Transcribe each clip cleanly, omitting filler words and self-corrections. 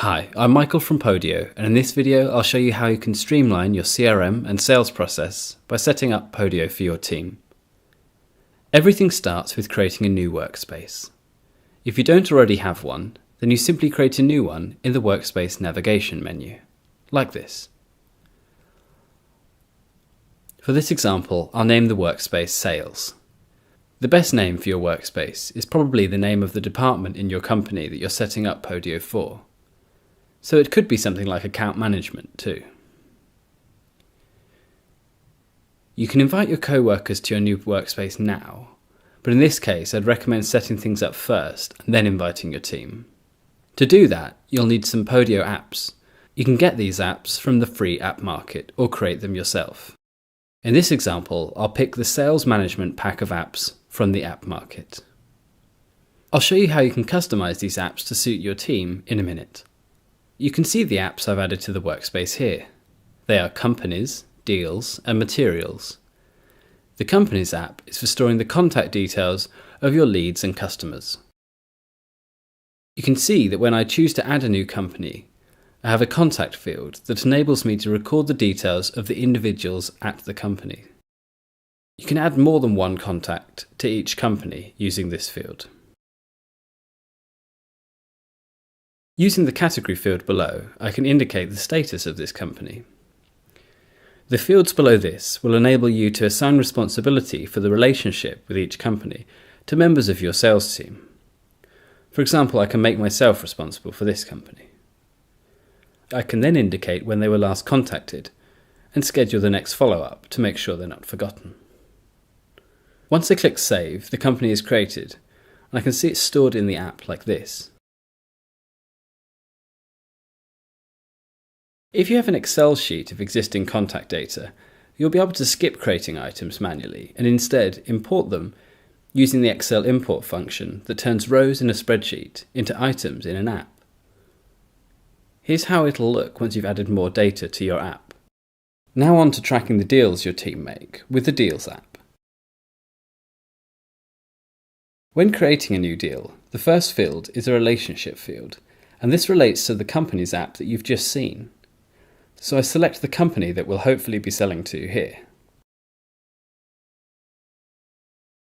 Hi, I'm Michael from Podio, and in this video I'll show you how you can streamline your CRM and sales process by setting up Podio for your team. Everything starts with creating a new workspace. If you don't already have one, then you simply create a new one in the Workspace navigation menu, like this. For this example, I'll name the workspace Sales. The best name for your workspace is probably the name of the department in your company that you're setting up Podio for. So it could be something like account management too. You can invite your co-workers to your new workspace now, but in this case I'd recommend setting things up first and then inviting your team. To do that, you'll need some Podio apps. You can get these apps from the free app market or create them yourself. In this example, I'll pick the Sales Management pack of apps from the app market. I'll show you how you can customize these apps to suit your team in a minute. You can see the apps I've added to the workspace here. They are Companies, Deals, and Materials. The Companies app is for storing the contact details of your leads and customers. You can see that when I choose to add a new company, I have a contact field that enables me to record the details of the individuals at the company. You can add more than one contact to each company using this field. Using the category field below, I can indicate the status of this company. The fields below this will enable you to assign responsibility for the relationship with each company to members of your sales team. For example, I can make myself responsible for this company. I can then indicate when they were last contacted and schedule the next follow-up to make sure they're not forgotten. Once I click Save, the company is created, and I can see it stored in the app like this. If you have an Excel sheet of existing contact data, you'll be able to skip creating items manually and instead import them using the Excel import function that turns rows in a spreadsheet into items in an app. Here's how it'll look once you've added more data to your app. Now on to tracking the deals your team make with the Deals app. When creating a new deal, the first field is a relationship field, and this relates to the Companies app that you've just seen. So I select the company that we'll hopefully be selling to here.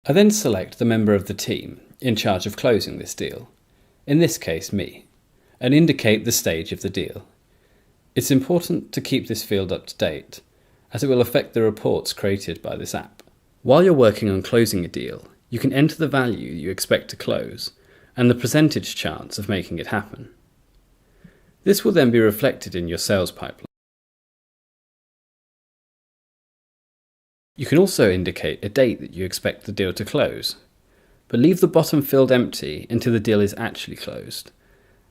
I then select the member of the team in charge of closing this deal, in this case me, and indicate the stage of the deal. It's important to keep this field up to date, as it will affect the reports created by this app. While you're working on closing a deal, you can enter the value you expect to close and the percentage chance of making it happen. This will then be reflected in your sales pipeline. You can also indicate a date that you expect the deal to close, but leave the bottom field empty until the deal is actually closed,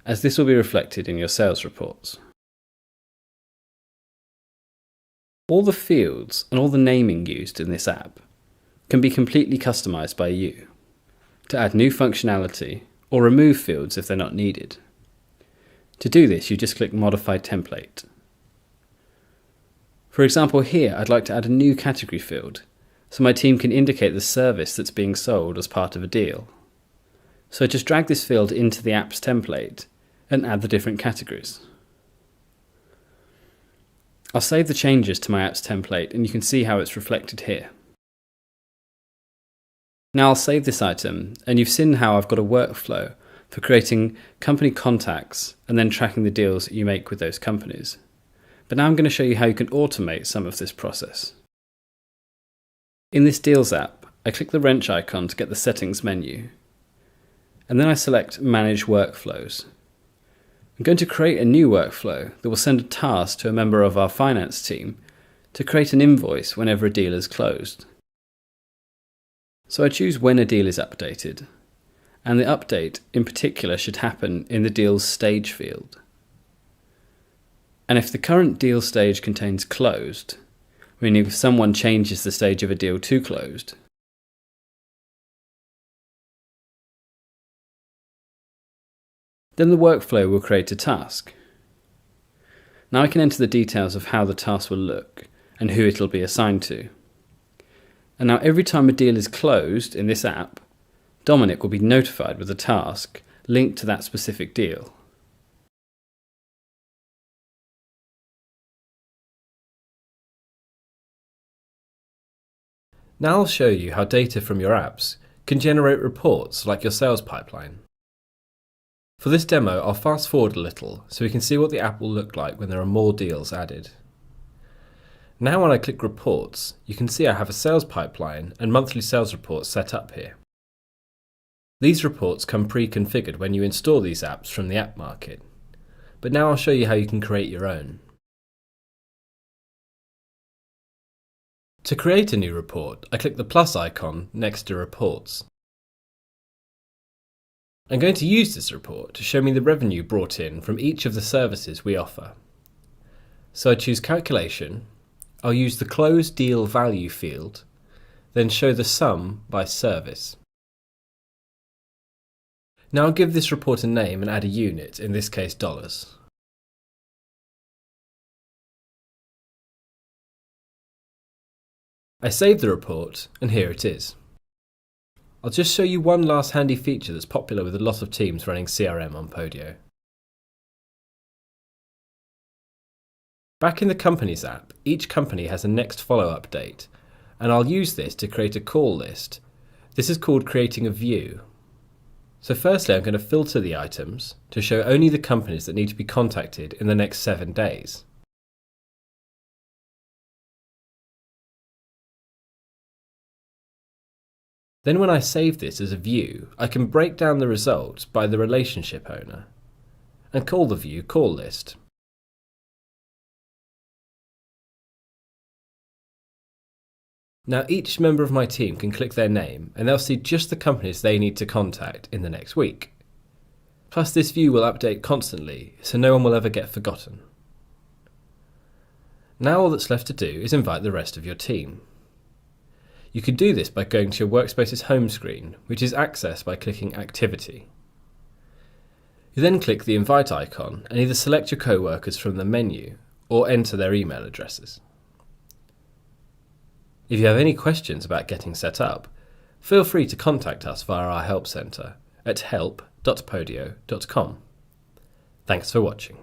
as this will be reflected in your sales reports. All the fields and all the naming used in this app can be completely customized by you to add new functionality or remove fields if they're not needed. To do this, you just click Modify Template. For example, here I'd like to add a new category field so my team can indicate the service that's being sold as part of a deal. So just drag this field into the app's template and add the different categories. I'll save the changes to my app's template and you can see how it's reflected here. Now I'll save this item, and you've seen how I've got a workflow for creating company contacts and then tracking the deals you make with those companies. But now I'm going to show you how you can automate some of this process. In this Deals app, I click the wrench icon to get the settings menu, and then I select Manage Workflows. I'm going to create a new workflow that will send a task to a member of our finance team to create an invoice whenever a deal is closed. So I choose when a deal is updated, and the update in particular should happen in the Deals Stage field. And if the current deal stage contains closed, meaning if someone changes the stage of a deal to closed, then the workflow will create a task. Now I can enter the details of how the task will look and who it'll be assigned to. And now every time a deal is closed in this app, Dominic will be notified with a task linked to that specific deal. Now I'll show you how data from your apps can generate reports like your sales pipeline. For this demo, I'll fast forward a little so we can see what the app will look like when there are more deals added. Now when I click Reports, you can see I have a sales pipeline and monthly sales reports set up here. These reports come pre-configured when you install these apps from the app market, but now I'll show you how you can create your own. To create a new report, I click the plus icon next to Reports. I'm going to use this report to show me the revenue brought in from each of the services we offer. So I choose Calculation, I'll use the Closed Deal Value field, then show the sum by service. Now I'll give this report a name and add a unit, in this case dollars. I save the report, and here it is. I'll just show you one last handy feature that's popular with a lot of teams running CRM on Podio. Back in the Companies app, each company has a next follow-up date, and I'll use this to create a call list. This is called creating a view. So firstly, I'm going to filter the items to show only the companies that need to be contacted in the next 7 days. Then when I save this as a view, I can break down the results by the relationship owner and call the view Call List. Now each member of my team can click their name and they'll see just the companies they need to contact in the next week. Plus this view will update constantly, so no one will ever get forgotten. Now all that's left to do is invite the rest of your team. You can do this by going to your workspace's home screen, which is accessed by clicking Activity. You then click the Invite icon and either select your co-workers from the menu or enter their email addresses. If you have any questions about getting set up, feel free to contact us via our help centre at help.podio.com. Thanks for watching.